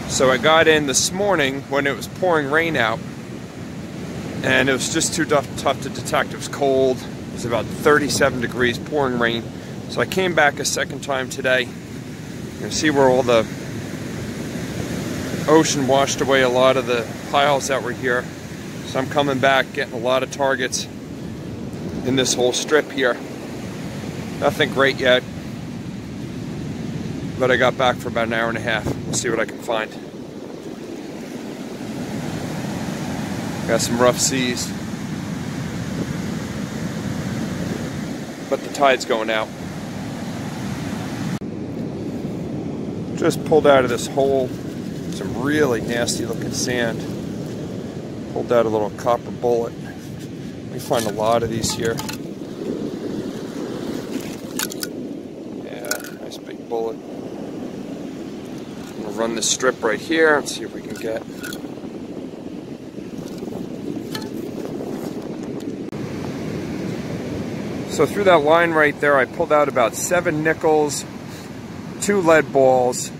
So I got in this morning when it was pouring rain out, and it was just too tough to detect. It was cold. It was about 37 degrees, pouring rain. So I came back a second time today. You can see where all the ocean washed away a lot of the piles that were here. So I'm coming back, getting a lot of targets in this whole strip here. Nothing great yet, but I got back for about an hour and a half. We'll see what I can find. Got some rough seas, but the tide's going out. Just pulled out of this hole some really nasty looking sand. Pulled out a little copper bullet. We find a lot of these here. Yeah, nice big bullet. I'm gonna run this strip right here and see if we can get. So through that line right there, I pulled out about 7 nickels, 2 lead balls,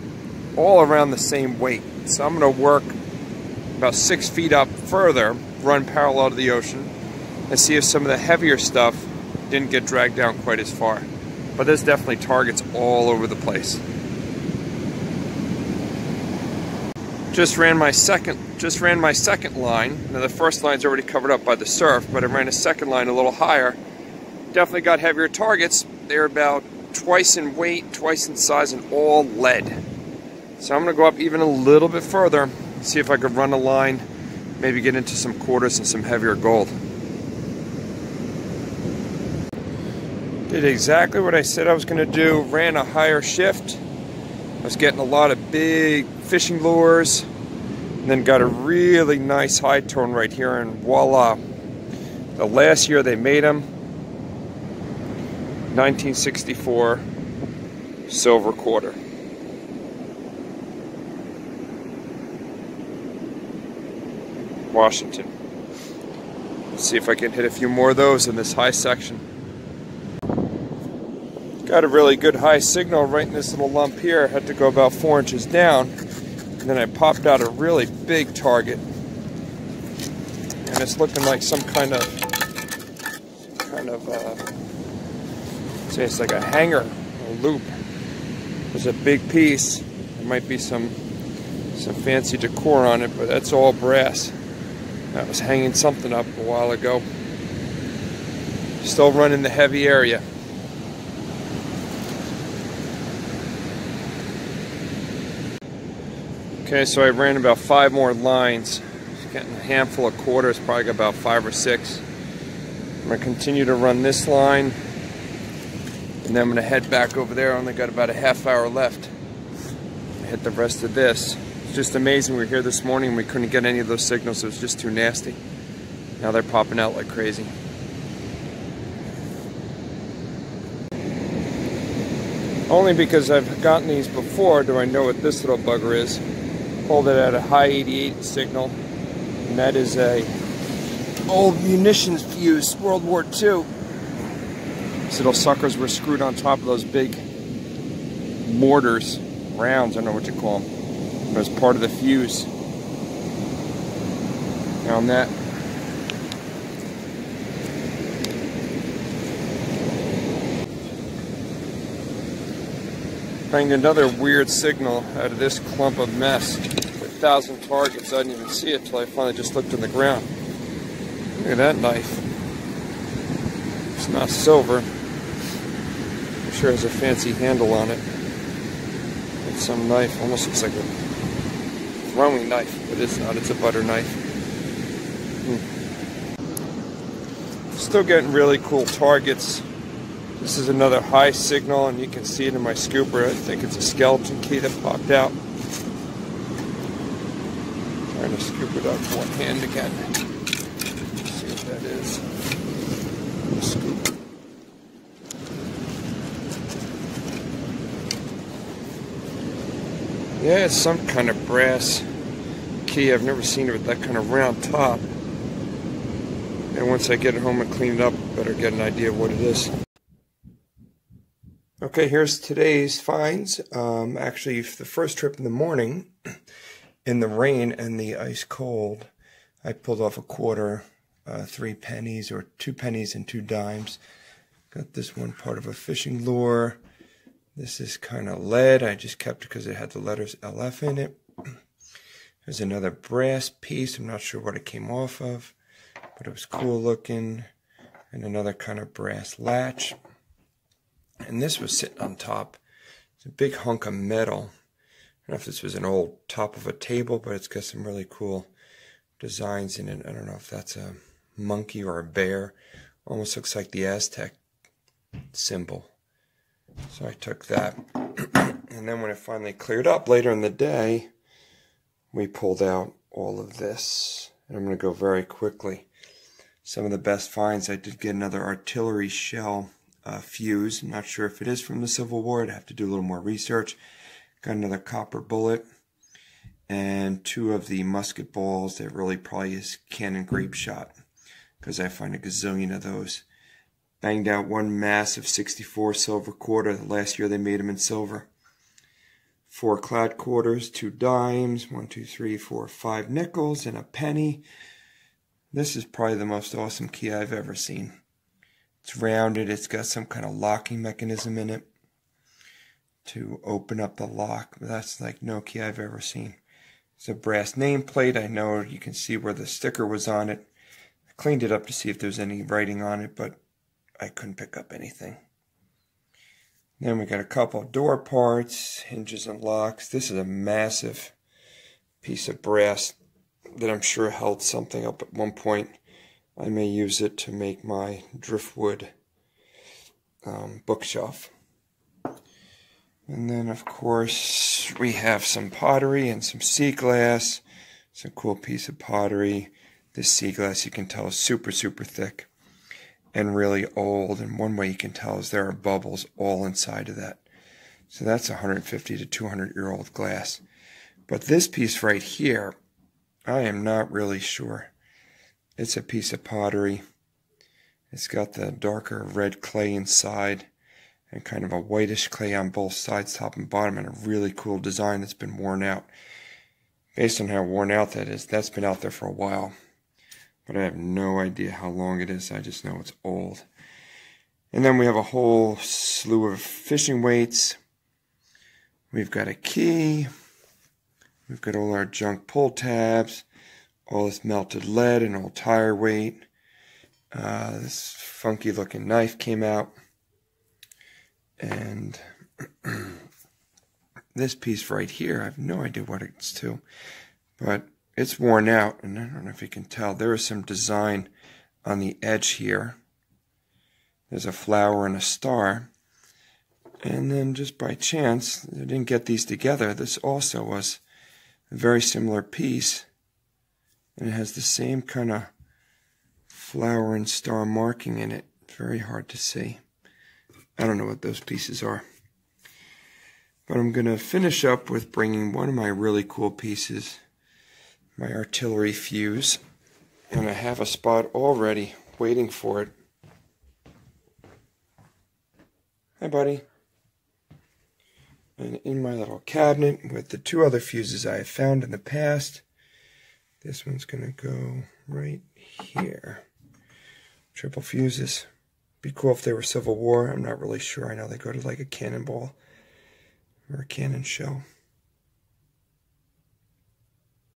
all around the same weight. So I'm going to work about 6 feet up further, run parallel to the ocean, and see if some of the heavier stuff didn't get dragged down quite as far. But there's definitely targets all over the place. Just ran my second line. Now the first line's already covered up by the surf, but I ran a second line a little higher. Definitely got heavier targets. They're about twice in weight, twice in size, and all lead. So I'm going to go up even a little bit further, see if I could run a line, maybe get into some quarters and some heavier gold. Did exactly what I said I was going to do. Ran a higher shift. I was getting a lot of big fishing lures, and then got a really nice high tone right here, and voila. The last year they made them, 1964 silver quarter. Washington. Let's see if I can hit a few more of those in this high section. Got a really good high signal right in this little lump here. Had to go about 4 inches down, and then I popped out a really big target, and it's looking like some kind of say it's like a hanger, a loop. There's a big piece. There might be some fancy decor on it, but that's all brass. That was hanging something up a while ago. Still running the heavy area. Okay, so I ran about 5 more lines. Just getting a handful of quarters, probably got about 5 or 6. I'm going to continue to run this line, and then I'm going to head back over there. I only got about a half hour left. Hit the rest of this. It's just amazing. We were here this morning and we couldn't get any of those signals. It was just too nasty. Now they're popping out like crazy. Only because I've gotten these before do I know what this little bugger is. Pulled it at a high 88 signal, and that is a old munitions fuse, World War II. These little suckers were screwed on top of those big mortars, rounds, I don't know what you call them. It was part of the fuse. Found that. Banged another weird signal out of this clump of mess. 1,000 targets. I didn't even see it till I finally just looked on the ground. Look at that knife. It's not silver. I'm sure it has a fancy handle on it. It's some knife. Almost looks like a throwing knife, but it's not. It's a butter knife. Still getting really cool targets. This is another high signal, and you can see it in my scooper. I think it's a skeleton key that popped out. Trying to scoop it up with one hand again. Let's see what that is. Scoop. Yeah, it's some kind of brass key. I've never seen it with that kind of round top. And once I get it home and clean it up, I better get an idea of what it is. Okay, here's today's finds. Actually, the first trip in the morning, In the rain and the ice cold, I pulled off a quarter, 3 pennies, or 2 pennies and 2 dimes. Got this one part of a fishing lure. This is kind of lead. I just kept it because it had the letters LF in it. There's another brass piece. I'm not sure what it came off of, but it was cool looking. And another kind of brass latch. And this was sitting on top. It's a big hunk of metal. I don't know if this was an old top of a table, but it's got some really cool designs in it. I don't know if that's a monkey or a bear. Almost looks like the Aztec symbol. So I took that. And then when it finally cleared up later in the day, we pulled out all of this. And I'm going to go very quickly. Some of the best finds, I did get another artillery shell fuse. I'm not sure if it is from the Civil War. I'd have to do a little more research. Got another copper bullet. And 2 of the musket balls that really probably is cannon grape shot, because I find a gazillion of those. Banged out 1 massive 64 silver quarter. The last year they made them in silver. 4 clad quarters, 2 dimes, 1, 2, 3, 4, 5 nickels, and a penny. This is probably the most awesome key I've ever seen. It's rounded. It's got some kind of locking mechanism in it to open up the lock. That's like no key I've ever seen. It's a brass nameplate. I know you can see where the sticker was on it. I cleaned it up to see if there's any writing on it, but I couldn't pick up anything. Then we got a couple of door parts, hinges and locks. This is a massive piece of brass that I'm sure held something up at one point. I may use it to make my driftwood bookshelf. And then, of course, we have some pottery and some sea glass. It's a cool piece of pottery. This sea glass, you can tell, is super, super thick and really old. And one way you can tell is there are bubbles all inside of that. So that's 150 to 200-year-old glass. But this piece right here, I am not really sure. It's a piece of pottery. It's got the darker red clay inside and kind of a whitish clay on both sides, top and bottom, and a really cool design that's been worn out. Based on how worn out that is, that's been out there for a while. But I have no idea how long it is. I just know it's old. And then we have a whole slew of fishing weights. We've got a key. We've got all our junk pull tabs. All this melted lead and old tire weight. This funky looking knife came out. And this piece right here, I have no idea what it's to. But it's worn out, and I don't know if you can tell. There is some design on the edge here. There's a flower and a star. And then just by chance, I didn't get these together. This also was a very similar piece. And it has the same kind of flower and star marking in it. Very hard to see. I don't know what those pieces are. But I'm going to finish up with bringing one of my really cool pieces, my artillery fuse. And I have a spot already waiting for it. Hi, buddy. And in my little cabinet with the 2 other fuses I have found in the past, this one's going to go right here. Triple fuses. Be cool if they were Civil War. I'm not really sure. I know they go to like a cannonball or a cannon shell.